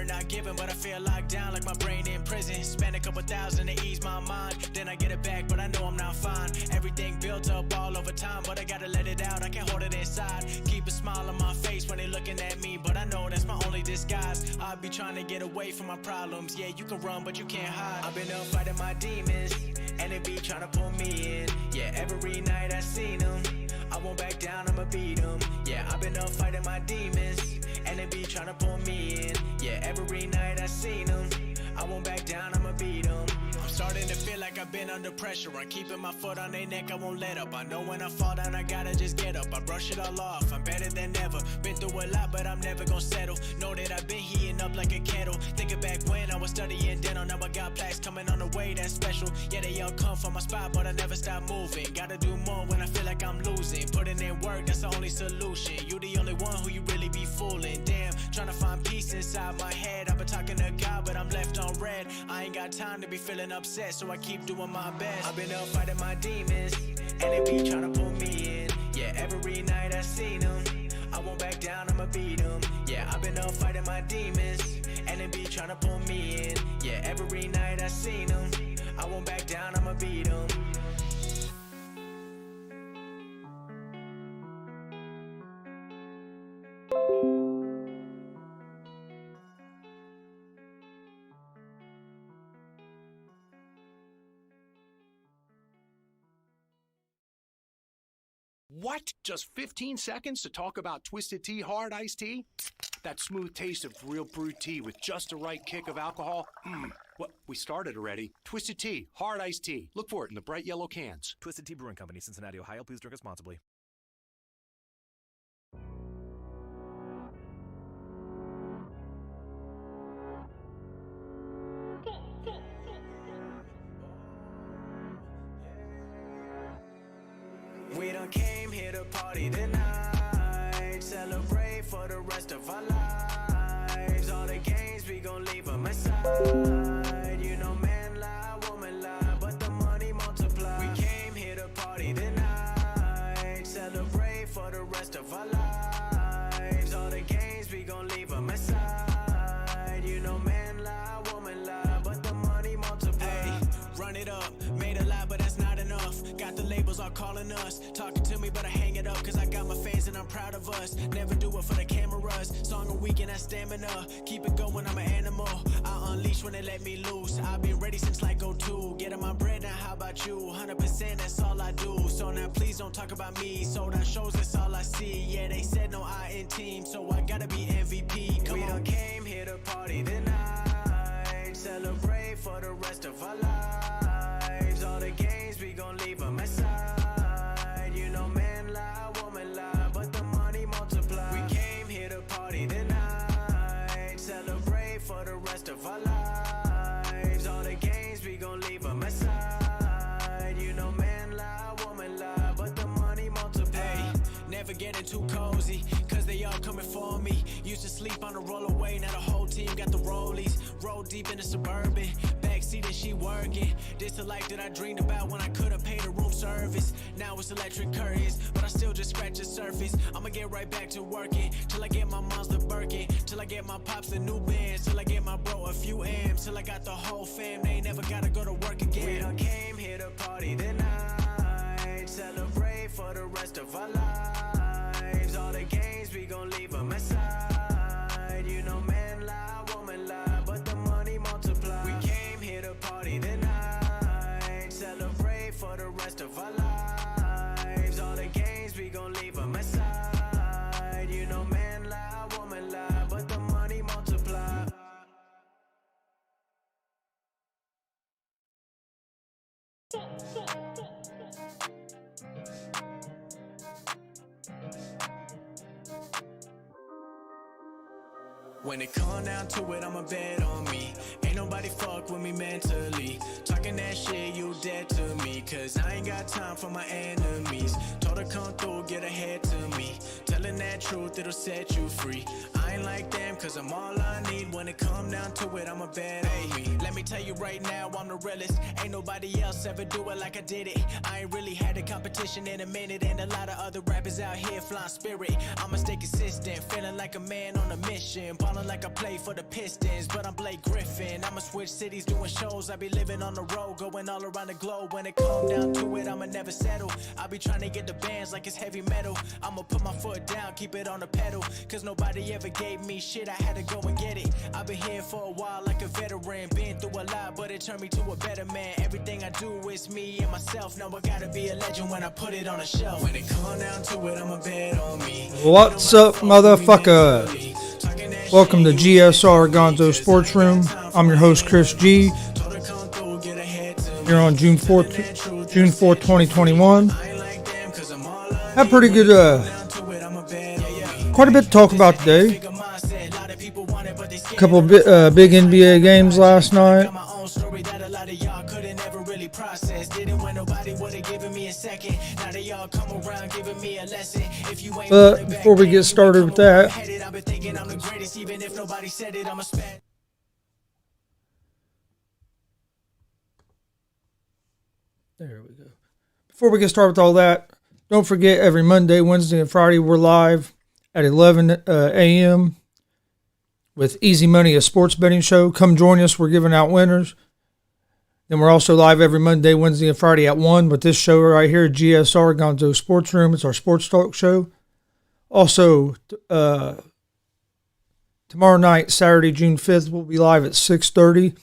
heart not given, but I feel locked down like my brain in prison. Spend a couple thousand to ease my mind, then I get it back, but I know I'm not fine. Everything built up all over time, but I gotta let it out, I can't hold it inside. Keep a smile on my face when they looking at me, but I know that's my only disguise. I be trying to get away from my problems. Yeah, you can run, but you can't hide. I've been up fighting my demons, and they be trying to pull me in. Yeah, every night I seen them, I won't back down, I'ma beat them. Yeah, I've been up fighting my demons, and they be trying to pull me in. Yeah, every night I seen them, I won't back down, I'ma beat them. I'm starting to feel like I've been under pressure. I'm keeping my foot on their neck, I won't let up. I know when I fall down, I gotta just get up. I brush it all off, I'm better than ever. Been through a lot, but I'm never gonna settle. Know that I've been heating up like a kettle. Thinking back when I was studying dental, now I got plaques coming on the way, that's special. Yeah, they all come from my spot, but I never stop moving. Gotta do more when I feel like I'm losing. Putting in work, that's the only solution. You the only one who you really be fooling. Damn, trying to find peace inside my head. I've been talking to God, but I'm left on red. I ain't got time to be feeling upset, so I keep doing my best. I've been up fighting my demons, and they be trying to pull me in. Yeah, every night I seen them, I won't back down, I'ma beat them. Yeah, I've been up fighting my demons, and they be trying to pull me in. Yeah, every night I seen them, I won't back down, I'ma beat them. What? Just 15 seconds to talk about Twisted Tea Hard Iced Tea? That smooth taste of real brewed tea with just the right kick of alcohol? Well, we started already. Twisted Tea Hard Iced Tea. Look for it in the bright yellow cans. Twisted Tea Brewing Company, Cincinnati, Ohio. Please drink responsibly. We done came here to party tonight, celebrate for the rest of our lives. All the games, we gon' leave them aside. You know, man lie, woman lie, but the money multiply. We came here to party tonight, celebrate for the rest of our lives. All the games, we gon' leave them aside. You know, man lie, woman lie, but the money multiply. Hey, run it up, made a lot, but that's not enough. Got the labels all calling us, talking to me, but I hang it up, cause I got my fans and I'm proud of us. Never do it for the cameras, song a week and that stamina. Keep it going, I'm an animal, I'll unleash when they let me loose. I've been ready since like 02, getting my bread, now how about you? 100%, that's all I do, so now please don't talk about me. Sold out shows, that's all I see, yeah, they said no I in team, so I gotta be MVP. Come on. We done came here to party tonight, celebrate for the rest of our lives. All the games, we gon' leave them aside. You know, man lie, woman lie, but the money multiply. We came here to party tonight, celebrate for the rest of our lives. All the games, we gon' leave them aside. You know, man lie, woman lie, but the money multiply. Hey, never getting too cozy, cause they all coming for me. Used to sleep on a rollaway, now the whole team got the rollies. Roll deep in the Suburban, backseat and she working. This the life that I dreamed about when I couldn't pay the room service. Now it's electric curtains, but I still just scratch the surface. I'ma get right back to working, till I get my mom's the Birkin, till I get my pops the new bands, till I get my bro a few M's, till I got the whole fam, they ain't never gotta go to work again. We done came here to party tonight, celebrate for the rest of our lives. All the games, we gon' leave them aside. You know, man lie, woman lie, but the money multiply. We came here to party tonight, celebrate for the rest of our lives. All the games, we gon' leave them aside. You know, man lie, woman lie, but the money multiply. When it come down to it, I'ma bet on me. Ain't nobody fuck with me mentally. Talking that shit, you dead to me, cause I ain't got time for my enemies. Told her come through, get ahead to me. Telling that truth, it'll set you free. I ain't like them, cause I'm all I need. When it come down to it, I'ma bet on me. Let me tell you right now, I'm the realest. Ain't nobody else ever do it like I did it. I ain't really had a competition in a minute, and a lot of other rappers out here flying spirit. I'ma stay consistent, feeling like a man on a mission. Ballin' Ballin' like I play for the Pistons, but I'm Blake Griffin. I'ma switch cities doing shows. I be living on the road, going all around the globe. When it come down to it, I'ma never settle. I be trying to get the bands like it's heavy metal. I'ma put my foot down, keep it on the pedal. Cause nobody ever gave me shit, I had to go and get it. I've been here for a while like a veteran. Been through a lot, but it turned me to a better man. Everything I do is me and myself. Now I gotta be a legend when I put it on a shelf. When it come down to it, I'ma bet on me. What's up, motherfucker? Welcome to GSR Gonzo'S Sports Room. I'm your host, Chris G. Here on June 4th, 2021. Had pretty good, quite a bit to talk about today. A couple of big NBA games last night. But before we get started with that, there we go. Before we get started with all that, don't forget every Monday, Wednesday, and Friday we're live at 11 a.m. with Easy Money, a sports betting show. Come join us. We're giving out winners. Then we're also live every Monday, Wednesday, and Friday at 1 with this show right here, GSR Gonzo'S Sports Room. It's our sports talk show. Also, tomorrow night, Saturday, June 5th, we'll be live at 6:30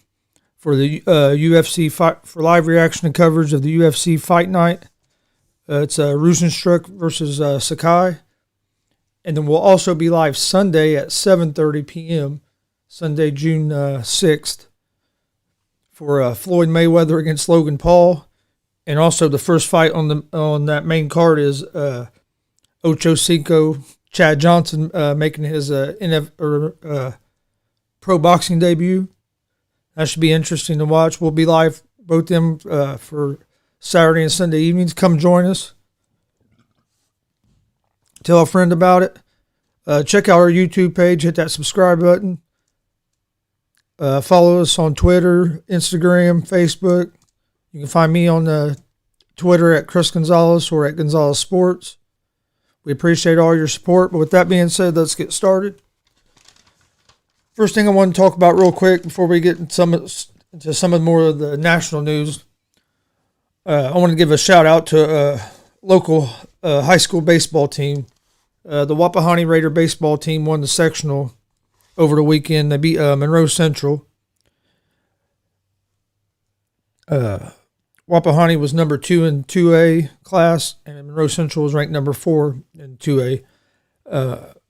for the UFC fight, for live reaction and coverage of the UFC Fight Night. It's Rosenstruck versus Sakai. And then we'll also be live Sunday at 7:30 p.m., Sunday, June 6th, for Floyd Mayweather against Logan Paul. And also the first fight on that main card is Ocho Cinco, Chad Johnson making his pro boxing debut. That should be interesting to watch. We'll be live, both them, for Saturday and Sunday evenings. Come join us. Tell a friend about it. Check out our YouTube page. Hit that subscribe button. Follow us on Twitter, Instagram, Facebook. You can find me on Twitter at Chris Gonzalez or at Gonzalez Sports. We appreciate all your support. But with that being said, let's get started. First thing I want to talk about real quick before we get into some of more of the national news. I want to give a shout out to a local high school baseball team. The Wapahani Raider baseball team won the sectional over the weekend. They beat Monroe Central. Wapahani was number 2 in 2A class, and Monroe Central was ranked number 4 in 2A.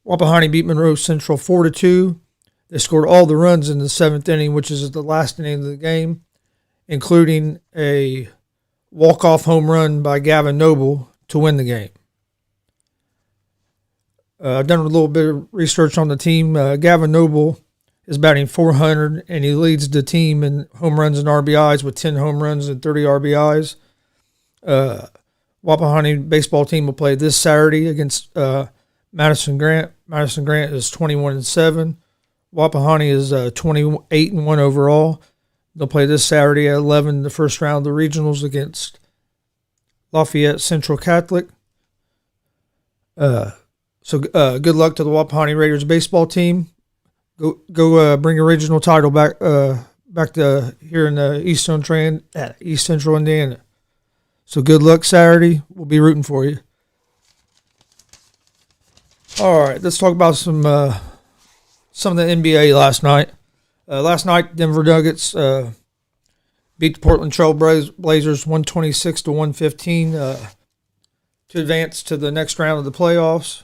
Wapahani beat Monroe Central 4-2. They scored all the runs in the 7th inning, which is the last inning of the game, including a walk-off home run by Gavin Noble to win the game. I've done a little bit of research on the team. Gavin Noble is batting .400, and he leads the team in home runs and RBIs with 10 home runs and 30 RBIs. Wapahani baseball team will play this Saturday against Madison Grant. Madison Grant is 21-7. Wapahani is 28-1 overall. They'll play this Saturday at 11, the first round of the regionals against Lafayette Central Catholic. So good luck to the Wapahani Raiders baseball team. Go bring a regional title back to here in the East Central Indiana. So good luck Saturday. We'll be rooting for you. All right, let's talk about some of the NBA last night. Last night, Denver Nuggets beat the Portland Trail Blazers 126-115 to advance to the next round of the playoffs.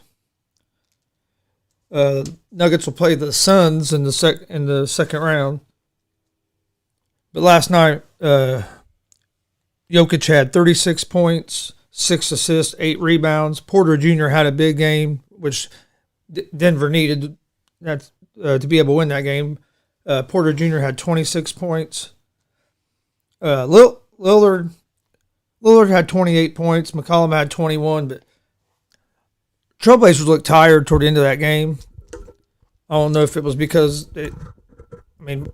Nuggets will play the Suns in the second round. But last night, Jokic had 36 points, 6 assists, 8 rebounds. Porter Jr. had a big game, which Denver needed to be able to win that game. Porter Jr. had 26 points. Lillard had 28 points. McCollum had 21, but Trailblazers looked tired toward the end of that game. I don't know if it was because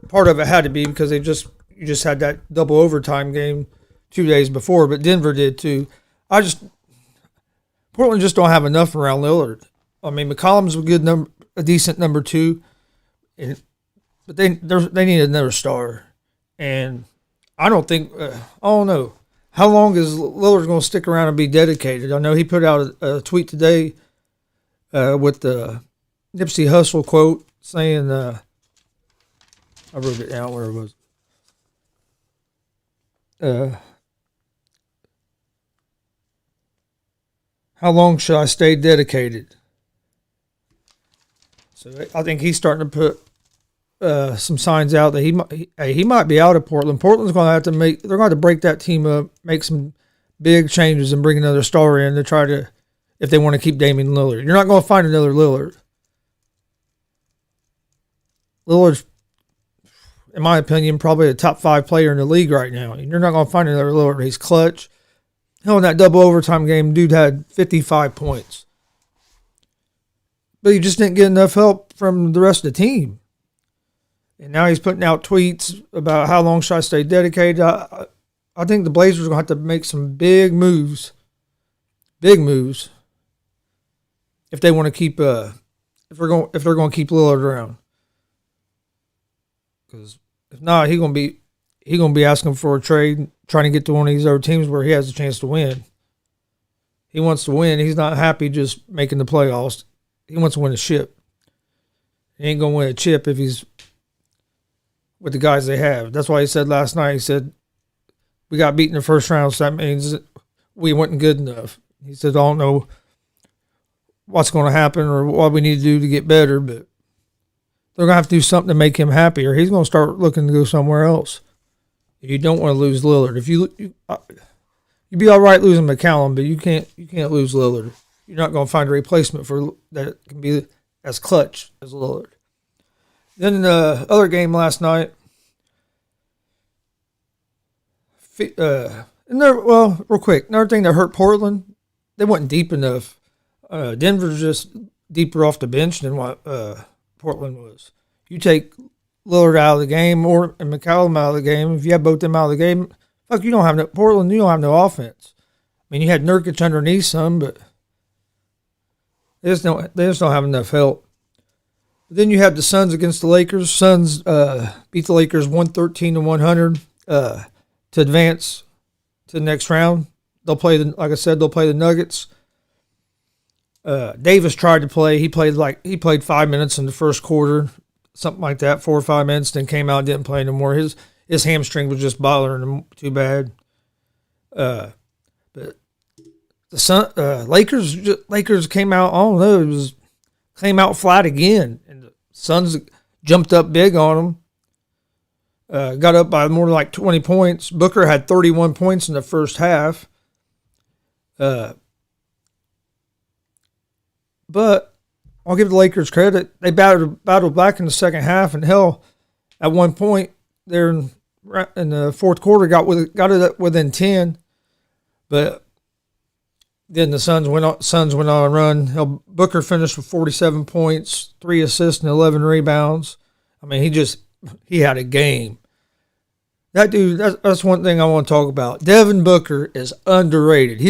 part of it had to be because you just had that double overtime game 2 days before, but Denver did too. Portland just don't have enough around Lillard. McCollum's a decent number 2, but they need another star, and I don't think I don't know how long is Lillard going to stick around and be dedicated. I know he put out a tweet today with the Nipsey Hussle quote saying, I wrote it down where it was. How long should I stay dedicated? So I think he's starting to put some signs out that he might be out of Portland. Portland's going to have to they're going to have to break that team up, make some big changes, and bring another star in to try to, if they want to keep Damian Lillard. You're not going to find another Lillard. Lillard's, in my opinion, probably a top 5 player in the league right now. You're not going to find another Lillard. He's clutch. Hell, in that double overtime game, dude had 55 points. But he just didn't get enough help from the rest of the team. And now he's putting out tweets about how long should I stay dedicated. I think the Blazers are going to have to make some big moves. Big moves. If they want to keep if they're going to keep Lillard around. Because if not, he's going to be asking for a trade, trying to get to one of these other teams where he has a chance to win. He wants to win. He's not happy just making the playoffs. He wants to win a chip. He ain't going to win a chip if he's with the guys they have. That's why he said last night, he said, we got beat in the first round, so that means we weren't good enough. He said, I don't know what's going to happen or what we need to do to get better, but they're going to have to do something to make him happy, or he's going to start looking to go somewhere else. You don't want to lose Lillard. If you'd be all right losing McCallum, but you can't lose Lillard. You're not going to find a replacement for that can be as clutch as Lillard. Then the other game last night, real quick, another thing that hurt Portland, they wasn't deep enough. Denver's just deeper off the bench than what Portland was. You take Lillard out of the game and McCallum out of the game. If you have both them out of the game, you don't have Portland. You don't have no offense. I mean, you had Nurkic underneath some, but they just don't have enough help. But then you have the Suns against the Lakers. Suns beat the Lakers 113-100 to advance to the next round. They'll play like I said, they'll play the Nuggets. Davis tried to play. He played 5 minutes in the first quarter, something like that, 4 or 5 minutes. Then came out and didn't play anymore. His hamstring was just bothering him too bad. But the Lakers came out. I don't know. Came out flat again, and the Suns jumped up big on them. Got up by more like 20 points. Booker had 31 points in the first half. But I'll give the Lakers credit. They battled back in the second half, and hell, at one point there in the fourth quarter got it up within 10. But then the Suns went on a run. Hell, Booker finished with 47 points, 3 assists, and 11 rebounds. I mean, he had a game. That dude, that's one thing I want to talk about. Devin Booker is underrated.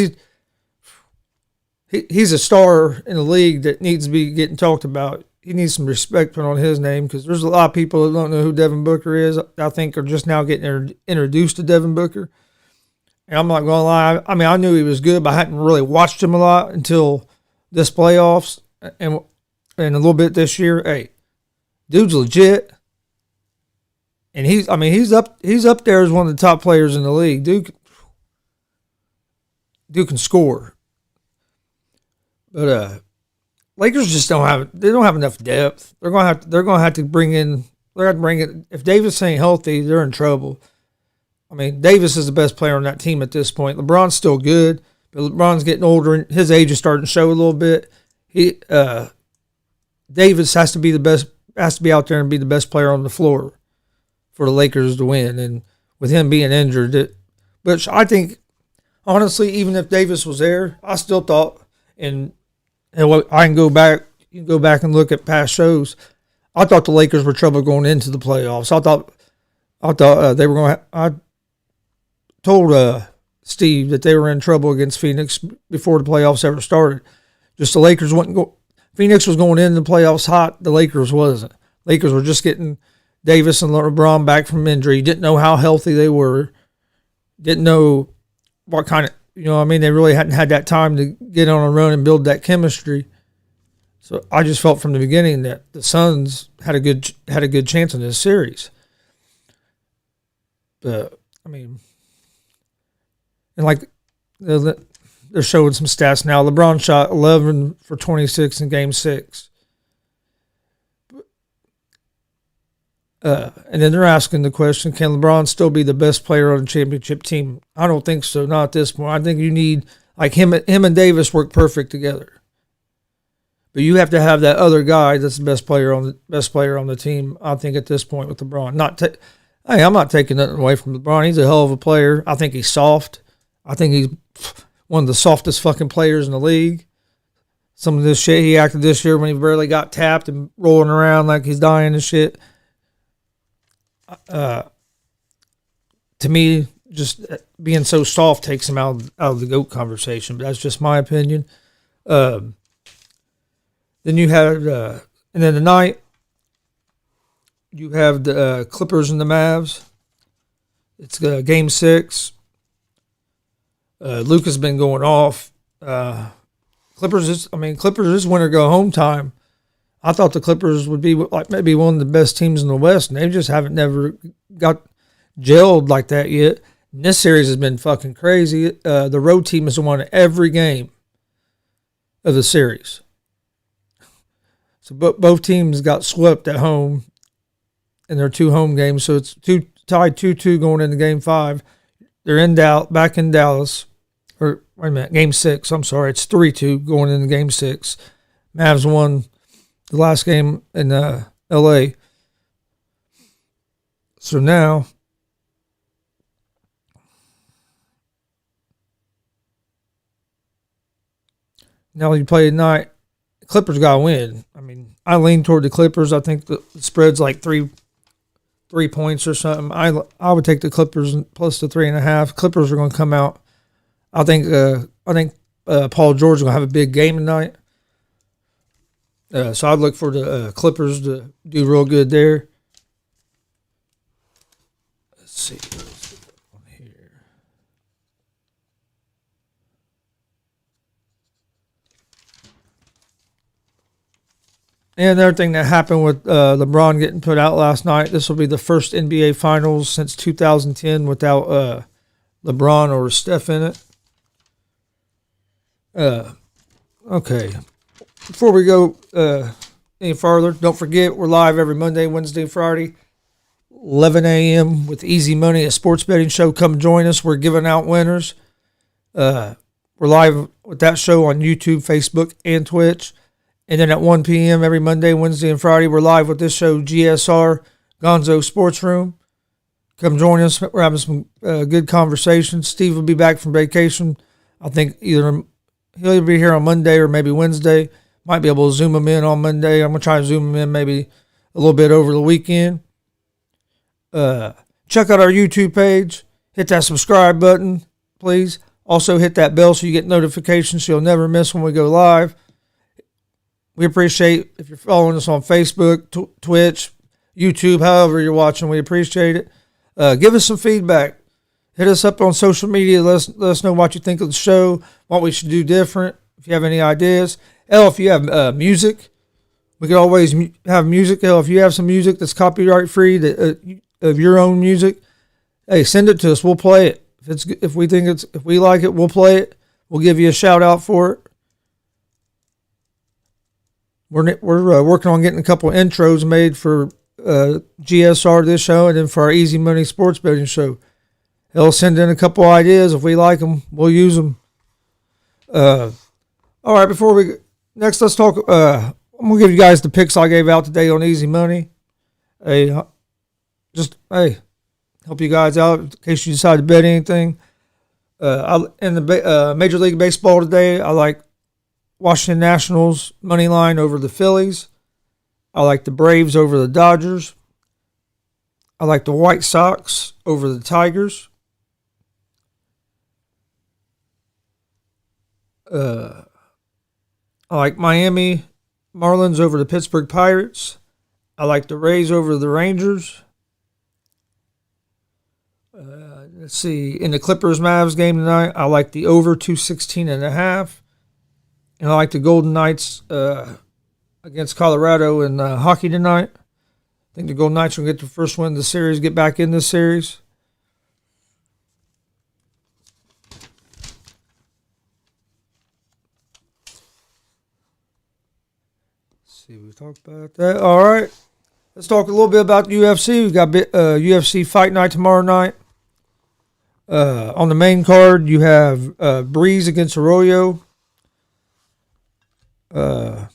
He's a star in the league that needs to be getting talked about. He needs some respect put on his name because there's a lot of people that don't know who Devin Booker is. I think are just now getting introduced to Devin Booker. And I'm not going to lie. I mean, I knew he was good, but I hadn't really watched him a lot until this playoffs and a little bit this year. Hey, dude's legit. And he's up there as one of the top players in the league. Dude can score. But Lakers just don't have enough depth. They're going to have to bring in. They're going to bring it. If Davis ain't healthy, they're in trouble. I mean, Davis is the best player on that team at this point. LeBron's still good, but LeBron's getting older and his age is starting to show a little bit. Davis has to be out there and be the best player on the floor for the Lakers to win. And with him being injured, but I think honestly, even if Davis was there, I still thought, and I can go back. You can go back and look at past shows. I thought the Lakers were trouble going into the playoffs. I thought they were going. I told Steve that they were in trouble against Phoenix before the playoffs ever started. Just the Lakers wouldn't go. Phoenix was going into the playoffs hot. The Lakers wasn't. Lakers were just getting Davis and LeBron back from injury. Didn't know how healthy they were. Didn't know what kind of, they really hadn't had that time to get on a run and build that chemistry. So I just felt from the beginning that the Suns had a good chance in this series. But and like they're showing some stats now. LeBron shot 11 for 26 in Game 6. And then they're asking the question, can LeBron still be the best player on the championship team? I don't think so, not at this point. I think you need, like him and Davis work perfect together. But you have to have that other guy that's the best player on the team, I think, at this point with LeBron. I'm not taking nothing away from LeBron. He's a hell of a player. I think he's soft. I think he's one of the softest fucking players in the league. Some of this shit he acted this year when he barely got tapped and rolling around like he's dying and shit. To me, just being so soft takes him out of the GOAT conversation, but that's just my opinion. Then you have, and then tonight, you have the Clippers and the Mavs. It's Game 6. Luke has been going off. Clippers is win or go home time. I thought the Clippers would be like maybe one of the best teams in the West, and they just haven't never got gelled like that yet. And this series has been fucking crazy. The road team has won every game of the series. So both teams got swept at home in their 2 home games. So it's tied 2-2 going into Game 5. They're back in Dallas. Or wait a minute, Game 6. I'm sorry, it's 3-2 going into Game 6. Mavs won the last game in L.A. So now you play tonight. Clippers got to win. I lean toward the Clippers. I think the spread's like 3 points or something. I would take the Clippers plus the 3.5. Clippers are going to come out. I think Paul George is going to have a big game tonight. So I'd look for the Clippers to do real good there. Let's see. Here. And another thing that happened with LeBron getting put out last night, this will be the first NBA Finals since 2010 without LeBron or Steph in it. Okay. Before we go any further, don't forget we're live every Monday, Wednesday, and Friday, 11 a.m. with Easy Money, a sports betting show. Come join us. We're giving out winners. We're live with that show on YouTube, Facebook, and Twitch. And then at 1 p.m. every Monday, Wednesday, and Friday, we're live with this show, GSR, Gonzo'S Sports Room. Come join us. We're having some good conversations. Steve will be back from vacation. I think he'll either be here on Monday or maybe Wednesday. Might be able to zoom him in on Monday. I'm going to try to zoom him in maybe a little bit over the weekend. Check out our YouTube page. Hit that subscribe button, please. Also hit that bell so you get notifications so you'll never miss when we go live. We appreciate if you're following us on Facebook, Twitch, YouTube, however you're watching. We appreciate it. Give us some feedback. Hit us up on social media. Let us know what you think of the show, what we should do different. If you have any ideas. Hell, if you have music, we could always have music. Hell, if you have some music that's copyright free of your own music, hey, send it to us. We'll play it. If we like it, we'll play it. We'll give you a shout out for it. We're working on getting a couple of intros made for GSR this show and then for our Easy Money Sports Betting show. They'll send in a couple ideas. If we like them, we'll use them. All right, next let's talk. I'm going to give you guys the picks I gave out today on Easy Money. Help you guys out in case you decide to bet anything. In the Major League Baseball today, I like Washington Nationals money line over the Phillies. I like the Braves over the Dodgers. I like the White Sox over the Tigers. I like Miami Marlins over the Pittsburgh Pirates. I like the Rays over the Rangers. Let's see. In the Clippers-Mavs game tonight, I like the over 216.5. And I like the Golden Knights against Colorado in hockey tonight. I think the Golden Knights will get the first win of the series, get back in this series. Let's see, we talked about that. All right. Let's talk a little bit about the UFC. We've got UFC Fight Night tomorrow night. On the main card, you have Breeze against Arroyo. Let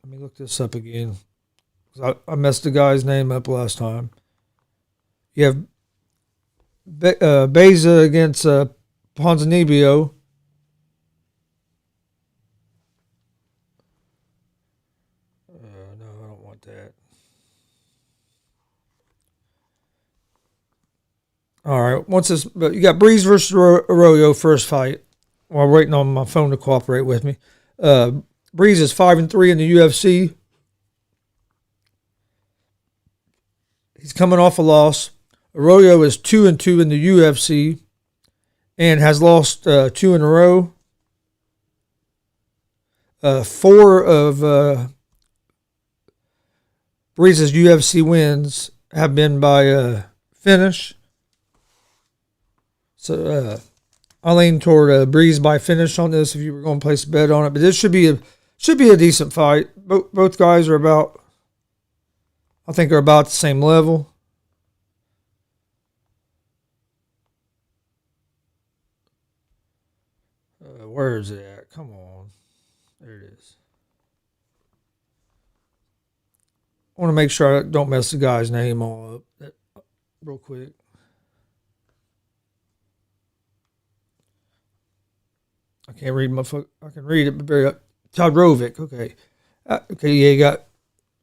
me look this up again. I messed the guy's name up last time. You have Beza against Ponzinibbio. No, I don't want that. All right. But you got Breeze versus Arroyo first fight. While waiting on my phone to cooperate with me. Breeze is 5-3 in the UFC. He's coming off a loss. Arroyo is 2-2 in the UFC and has lost 2 in a row. 4 of Breeze's UFC wins have been by finish. So I lean toward Breeze by finish on this if you were going to place a bet on it. But this should be a decent fight. Both guys are about the same level. Where is it at? Come on. There it is. I want to make sure I don't mess the guy's name all up real quick. I can't read I can read it, but very Todorovic. Okay. Okay, yeah, you got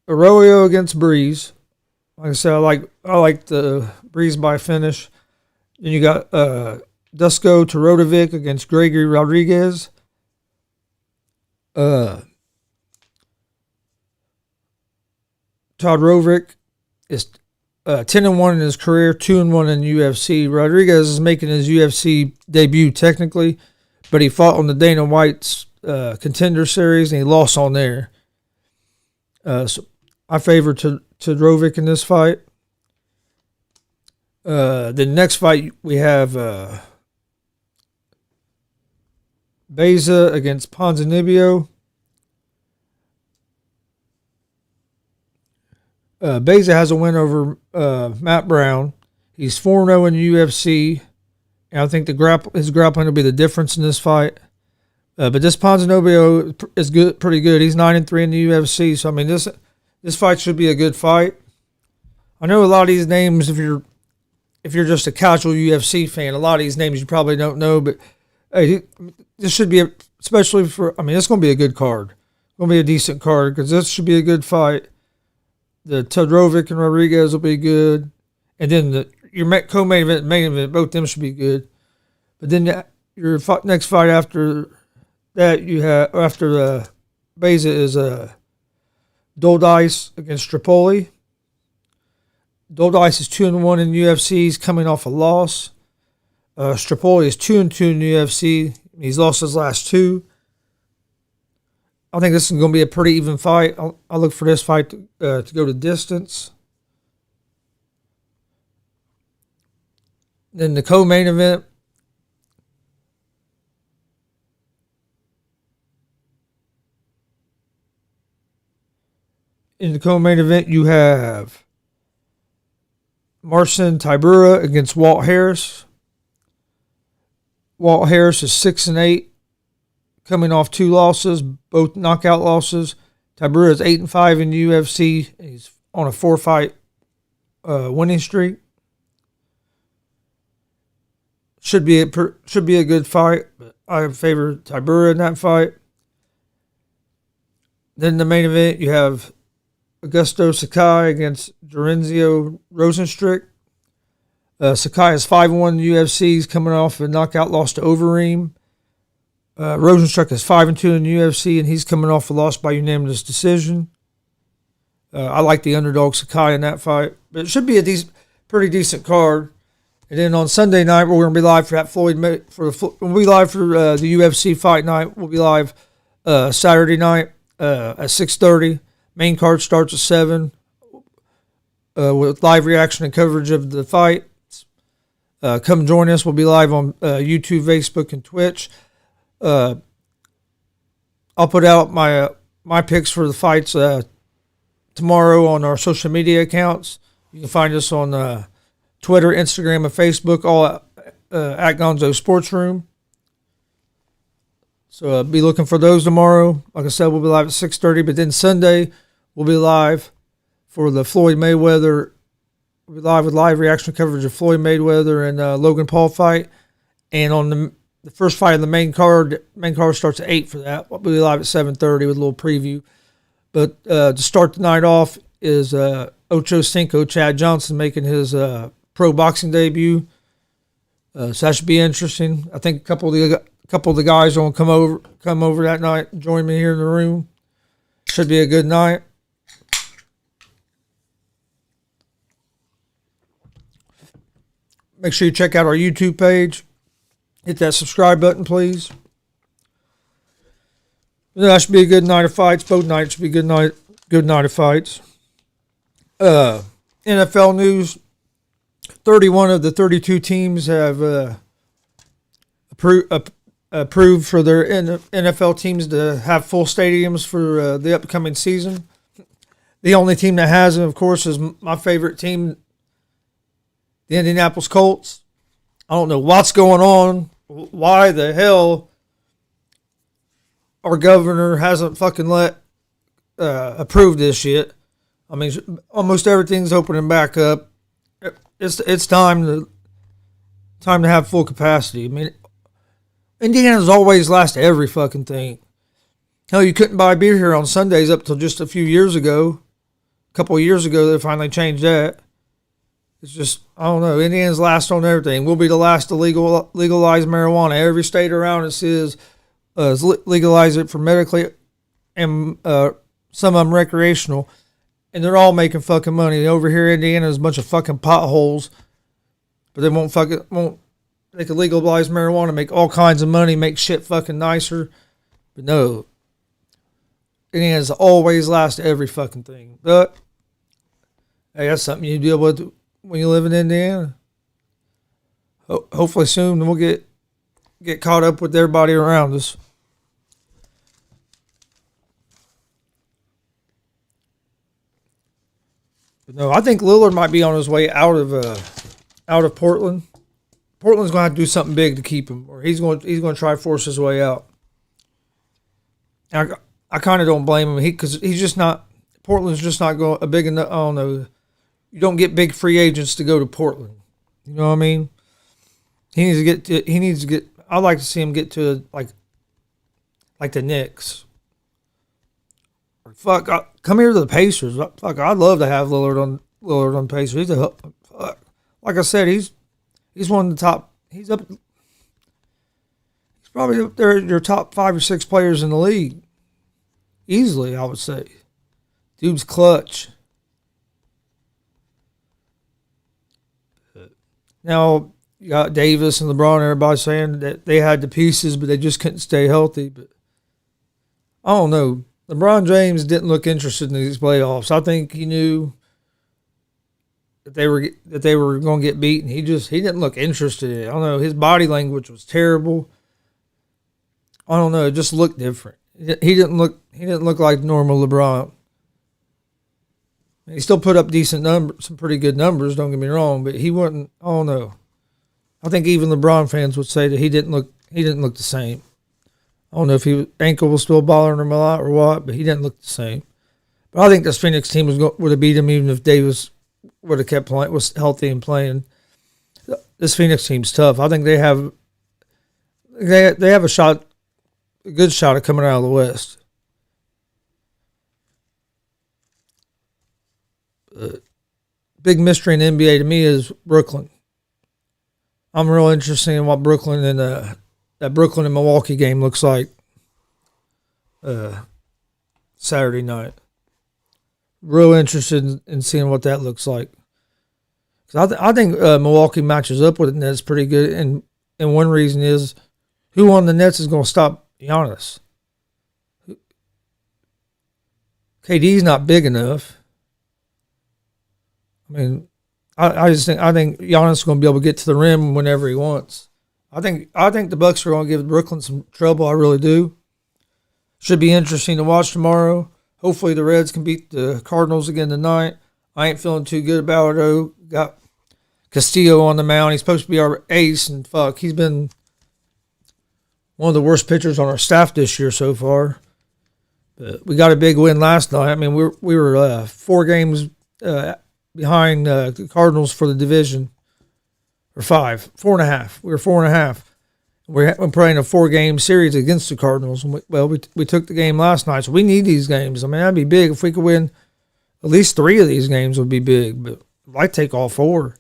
Arroyo against Breeze. Like I said, I like the Breeze by finish. Then you got Dusko Todorovic against Gregory Rodriguez. Todorovic is 10-1 in his career, 2-1 in the UFC. Rodriguez is making his UFC debut technically, but he fought on the Dana White's Contender Series and he lost on there. So I favor Todorovic in this fight. The next fight we have Beza against Ponzinibbio. Beza has a win over Matt Brown. He's 4-0 in the UFC. And I think his grappling will be the difference in this fight. But this Ponzinibbio is good, pretty good. He's 9-3 in the UFC. So I mean, this fight should be a good fight. I know a lot of these names, if you're just a casual UFC fan, a lot of these names you probably don't know. But hey, this should be it's going to be a good card. It's going to be a decent card because this should be a good fight. The Todorovic and Rodriguez will be good. And then your co-main event, main event, both of them should be good. But then your next fight after that, after Beza is Doldice against Tripoli. Doldice is 2-1 in the UFC. He's coming off a loss. Strapoli is 2-2 in the UFC. He's lost his last 2. I think this is going to be a pretty even fight. I'll look for this fight to go to distance. Then the co-main event. In the co-main event, you have Marcin Tybura against Walt Harris. Walt Harris is 6-8, coming off 2 losses, both knockout losses. Tybura is 8-5 in the UFC. He's on a 4-fight winning streak. Should be a good fight, but I favor Tybura in that fight. Then the main event, you have Augusto Sakai against Jorenzio Rosenstrick. Sakai is 5-1 in the UFC. He's coming off a knockout loss to Overeem. Rosenstruck is 5-2 in the UFC, and he's coming off a loss by unanimous decision. I like the underdog Sakai in that fight. But it should be a pretty decent card. And then on Sunday night, we're going to be live for that we'll be live for the UFC fight night. We'll be live Saturday night at 6:30. Main card starts at 7 with live reaction and coverage of the fight. Come join us. We'll be live on YouTube, Facebook, and Twitch. I'll put out my picks for the fights tomorrow on our social media accounts. You can find us on Twitter, Instagram, and Facebook, all at Gonzo'S Sports Room. So be looking for those tomorrow. Like I said, we'll be live at 6:30. But then Sunday, we'll be live for the Floyd Mayweather. We'll be live with live reaction coverage of Floyd Mayweather and Logan Paul fight. And on the first fight of the main card starts at 8 for that. We'll be live at 7:30 with a little preview. But to start the night off is Ocho Cinco, Chad Johnson, making his pro boxing debut. So that should be interesting. I think a couple of the guys will come over that night, join me here in the room. Should be a good night. Make sure you check out our YouTube page. Hit that subscribe button, please. That should be a good night of fights. Both nights should be good night of fights. NFL news. 31 of the 32 teams have approved for their NFL teams to have full stadiums for the upcoming season. The only team that hasn't, of course, is my favorite team, the Indianapolis Colts. I don't know what's going on. Why the hell our governor hasn't fucking approved this shit. I mean, almost everything's opening back up. It's time to have full capacity. I mean, Indiana's always last every fucking thing. Hell, you couldn't buy beer here on Sundays up till just a few years ago. A couple of years ago, they finally changed that. It's just, I don't know. Indiana's last on everything. We'll be the last to legalize marijuana. Every state around us is legalize it for medically and some of them recreational. And they're all making fucking money. Over here in Indiana, there's a bunch of fucking potholes. But they they could legalize marijuana, make all kinds of money, make shit fucking nicer. But no. Indiana's always last every fucking thing. But, hey, that's something you deal with when you live in Indiana. Hopefully soon we'll get caught up with everybody around us. But no, I think Lillard might be on his way out of Portland. Portland's going to have to do something big to keep him, or he's going to try to force his way out. And I kind of don't blame him because he's just not. Portland's just not going a big enough. I don't know. You don't get big free agents to go to Portland. You know what I mean? He needs to get. I'd like to see him get to like the Knicks. Fuck, come here to the Pacers. Fuck, I'd love to have Lillard on Pacers. Like I said, he's one of the top. He's probably up there, your top 5 or 6 players in the league, easily. I would say, dude's clutch. Now you got Davis and LeBron. Everybody saying that they had the pieces, but they just couldn't stay healthy. But I don't know. LeBron James didn't look interested in these playoffs. I think he knew that they were going to get beaten. He didn't look interested in it. I don't know. His body language was terrible. I don't know. It just looked different. He didn't look like normal LeBron. He still put up decent numbers, some pretty good numbers. Don't get me wrong, but he wasn't. I don't know. I think even LeBron fans would say that he didn't look the same. I don't know if his ankle was still bothering him a lot or what, but he didn't look the same. But I think this Phoenix team would have beat him even if Davis would have kept playing, was healthy and playing. This Phoenix team's tough. I think they have a good shot at coming out of the West. Big mystery in the NBA to me is Brooklyn. I'm real interested in what Brooklyn and that Brooklyn and Milwaukee game looks like Saturday night. Real interested in seeing what that looks like. Cause I think Milwaukee matches up with the Nets pretty good, and one reason is who on the Nets is going to stop Giannis? KD's not big enough. I mean, I think Giannis is going to be able to get to the rim whenever he wants. I think the Bucks are going to give Brooklyn some trouble. I really do. Should be interesting to watch tomorrow. Hopefully the Reds can beat the Cardinals again tonight. I ain't feeling too good about it, though. Got Castillo on the mound. He's supposed to be our ace, and fuck, he's been one of the worst pitchers on our staff this year so far. But we got a big win last night. I mean, we were 4 games behind the Cardinals for the division, or 4.5. We were 4.5. We're playing a 4-game series against the Cardinals. And we took the game last night, so we need these games. I mean, that'd be big if we could win. At least 3 of these games would be big, but I'd take all 4.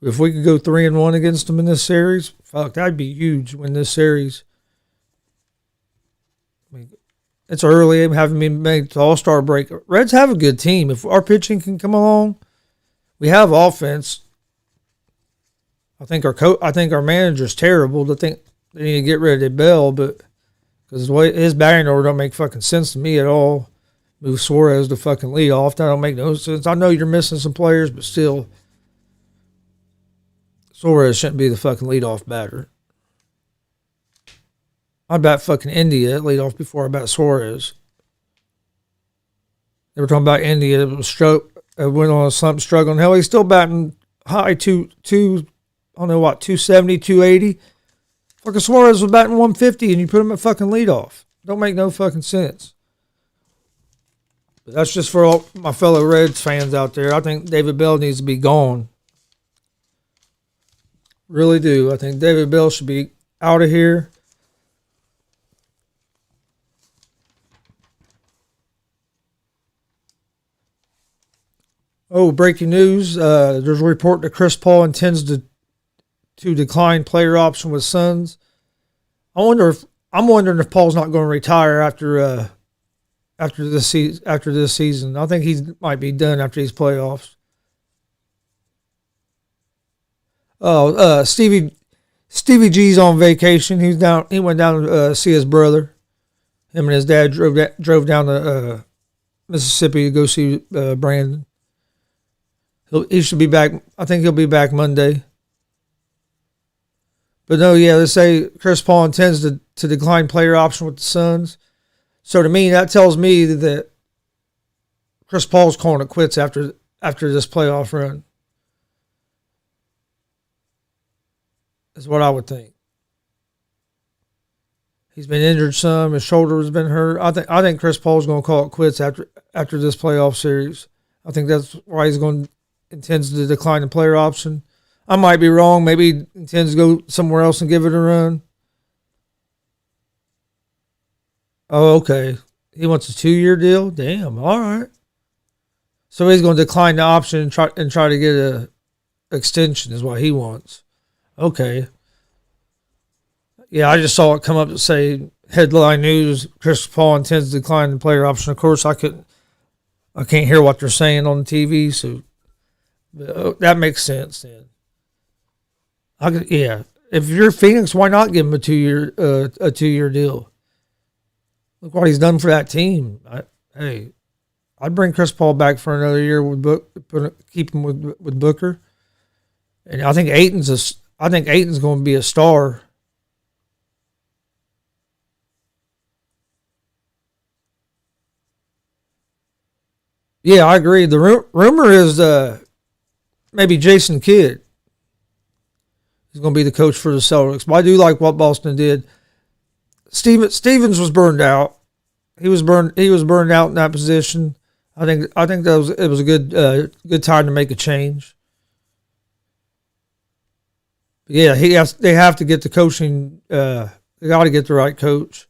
If we could go 3-1 against them in this series, fuck, that'd be huge. Win this series. I mean, it's early. Haven't been made to All-Star break. Reds have a good team. If our pitching can come along, we have offense. I think our manager's terrible. I think they need to get rid of Bell, but because the way his batting order don't make fucking sense to me at all. Move Suarez to fucking lead off. That don't make no sense. I know you're missing some players, but still, Suarez shouldn't be the fucking leadoff batter. I'd bat fucking India at leadoff before I bat Suarez. They were talking about India. It was went on a slump, struggling. Hell, he's still batting high I don't know what, 270, 280. Fucking Suarez was batting 150 and you put him at fucking leadoff. Don't make no fucking sense. But that's just for all my fellow Reds fans out there. I think David Bell needs to be gone. Really do. I think David Bell should be out of here. Oh, breaking news. There's a report that Chris Paul intends to decline player option with Suns. I'm wondering if Paul's not going to retire after this season. I think he might be done after these playoffs. Oh, Stevie G's on vacation. He went down to see his brother. Him and his dad drove down to Mississippi to go see Brandon. He should be back. I think he'll be back Monday. But no, yeah, they say Chris Paul intends to decline player option with the Suns. So to me, that tells me that Chris Paul's calling it quits after this playoff run. Is what I would think. He's been injured some. His shoulder has been hurt. I think Chris Paul's going to call it quits after this playoff series. I think that's why intends to decline the player option. I might be wrong. Maybe he intends to go somewhere else and give it a run. Oh, okay. He wants a 2-year deal? Damn, all right. So he's going to decline the option and try to get a extension is what he wants. Okay. Yeah, I just saw it come up to say headline news, Chris Paul intends to decline the player option. Of course, I can't hear what they're saying on the TV, so that makes sense then. If you're Phoenix, why not give him a 2-year deal? Look what he's done for that team. I'd bring Chris Paul back for another year keep him with Booker, and I think Ayton's going to be a star. Yeah, I agree. The rumor is maybe Jason Kidd. He's going to be the coach for the Celtics. But I do like what Boston did. Stevens was burned out. He was burned out in that position. I think it was a good time to make a change. But yeah, they have to get the coaching. They got to get the right coach.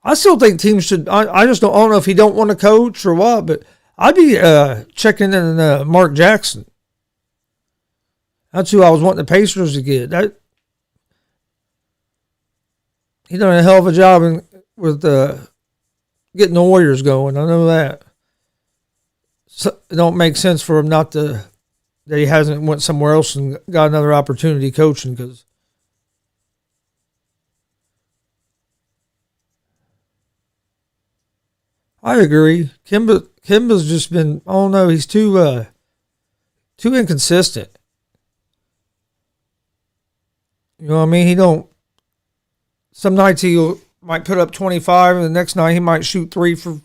I still think teams should. I just don't know if he don't want to coach or what. But I'd be checking in Mark Jackson. That's who I was wanting the Pacers to get. He done a hell of a job with getting the Warriors going. I know that. So it don't make sense for him not to, that he hasn't went somewhere else and got another opportunity coaching, because I agree. Kimba's just been, I don't know, he's too inconsistent. You know what I mean? He don't, some nights might put up 25, and the next night he might shoot 3 for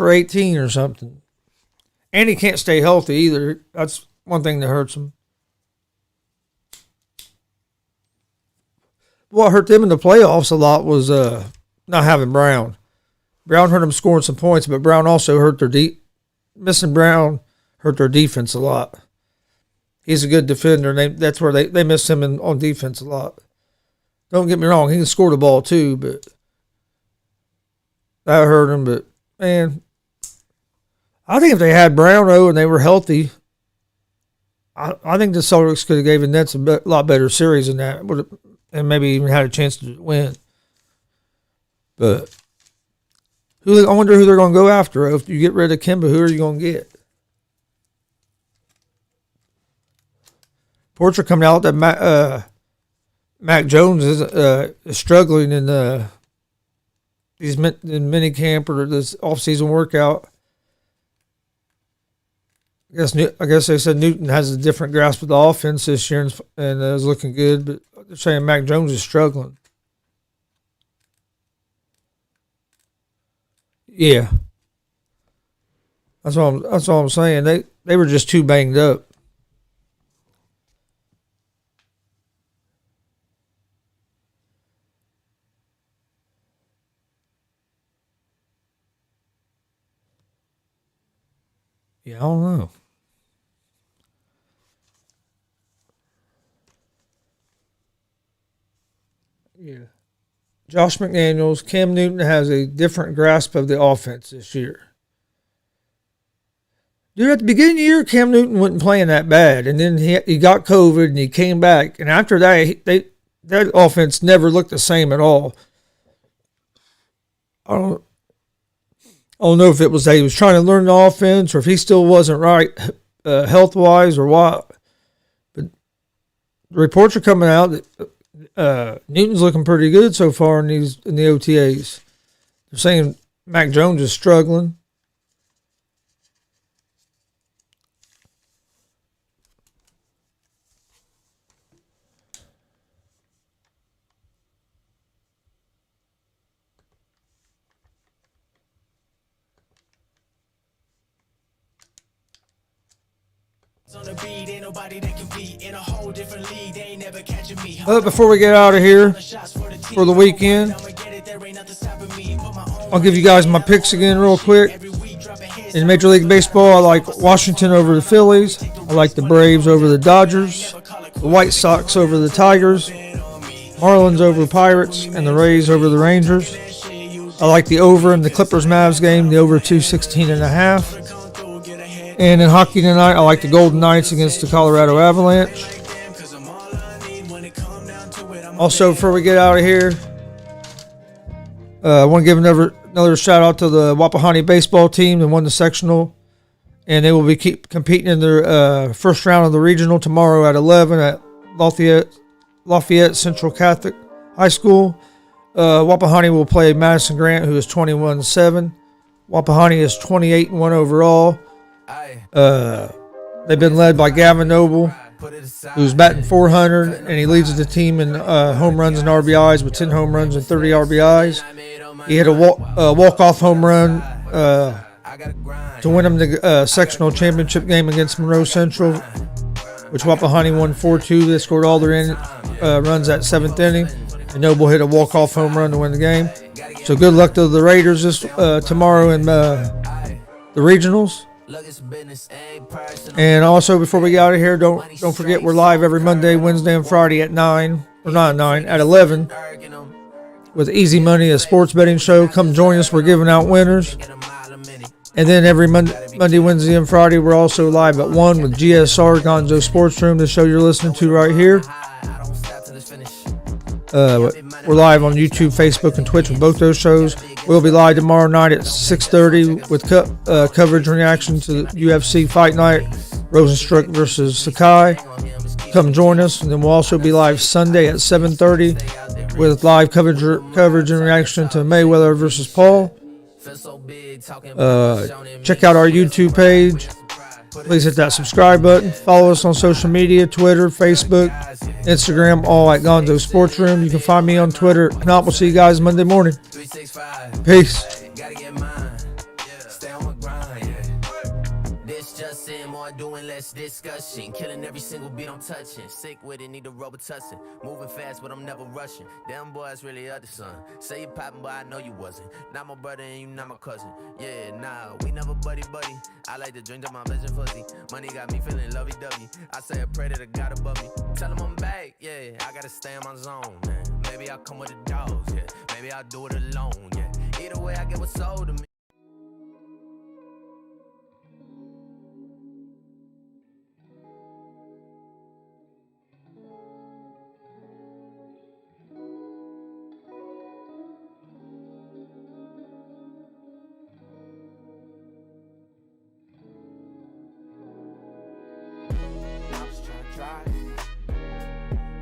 18 or something. And he can't stay healthy either. That's one thing that hurts him. What hurt them in the playoffs a lot was not having Brown. Brown hurt them scoring some points, but Brown also hurt their missing Brown hurt their defense a lot. He's a good defender, and that's where they miss him on defense a lot. Don't get me wrong, he can score the ball too, but that hurt him. But, man, I think if they had Brown, and they were healthy, I think the Celtics could have gave the Nets a lot better series than that, and maybe even had a chance to win. But I wonder who they're going to go after. If you get rid of Kemba, who are you going to get? Reports are coming out that Mac Jones is struggling in mini camp or this off-season workout. I guess they said Newton has a different grasp of the offense this year and is looking good, but they're saying Mac Jones is struggling. Yeah, that's all I'm saying. They were just too banged up. Yeah, I don't know. Yeah. Josh McDaniels, Cam Newton has a different grasp of the offense this year. Dude, at the beginning of the year, Cam Newton wasn't playing that bad, and then he got COVID and he came back, and after that, that offense never looked the same at all. I don't know if it was that he was trying to learn the offense or if he still wasn't right health-wise or what. But the reports are coming out that Newton's looking pretty good so far in the OTAs. They're saying Mac Jones is struggling. Before we get out of here for the weekend, I'll give you guys my picks again real quick. In Major League Baseball, I like Washington over the Phillies. I like the Braves over the Dodgers, the White Sox over the Tigers, Marlins over the Pirates, and the Rays over the Rangers. I like the over in the Clippers-Mavs game, the over 216.5. And in hockey tonight, I like the Golden Knights against the Colorado Avalanche. Also, before we get out of here, I want to give another shout out to the Wapahani baseball team that won the sectional, and they will be competing in their first round of the regional tomorrow at 11 at Lafayette Central Catholic High School. Wapahani will play Madison Grant, who is 21-7. Wapahani is 28-1 overall. They've been led by Gavin Noble, who's batting .400, and he leads the team in home runs and RBIs with 10 home runs and 30 RBIs. He hit a walk-off home run to win them the sectional championship game against Monroe Central, which Wapahani won 4-2. They scored all their runs at 7th inning, and Noble hit a walk-off home run to win the game. So good luck to the Raiders tomorrow in the regionals. And also, before we get out of here, don't forget we're live every Monday, Wednesday, and Friday at 11 with Easy Money, a sports betting show. Come join us. We're giving out winners. And then every Monday, Wednesday, and Friday, we're also live at 1 with GSR, Gonzo'S Sports Room, the show you're listening to right here. We're live on YouTube, Facebook, and Twitch with both those shows. We'll be live tomorrow night at 6:30 with coverage and reaction to the UFC Fight Night, Rosenstruck versus Sakai. Come join us. And then we'll also be live Sunday at 7:30 with live coverage and reaction to Mayweather versus Paul. Check out our YouTube page. Please hit that subscribe button. Follow us on social media, Twitter, Facebook, Instagram, all at Gonzo'S Sports Room. You can find me on Twitter. If not, we'll see you guys Monday morning. Peace. Doing less discussion, killing every single beat I'm touching. Sick with it, need a rubber tussin'. Moving fast, but I'm never rushing. Them boys really other son. Say you poppin', but I know you wasn't. Not my brother and you not my cousin. Yeah, nah, we never buddy. I like to drink to my vision fuzzy. Money got me feeling lovey-dovey. I say a prayer to the God above me. Tell him I'm back, yeah. I gotta stay in my zone, man. Maybe I'll come with the dogs, yeah. Maybe I'll do it alone, yeah. Either way, I get what's sold to me.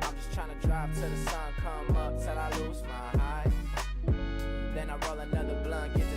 I'm just trying to drive till the sun come up, till I lose my high. Then I roll another blunt, get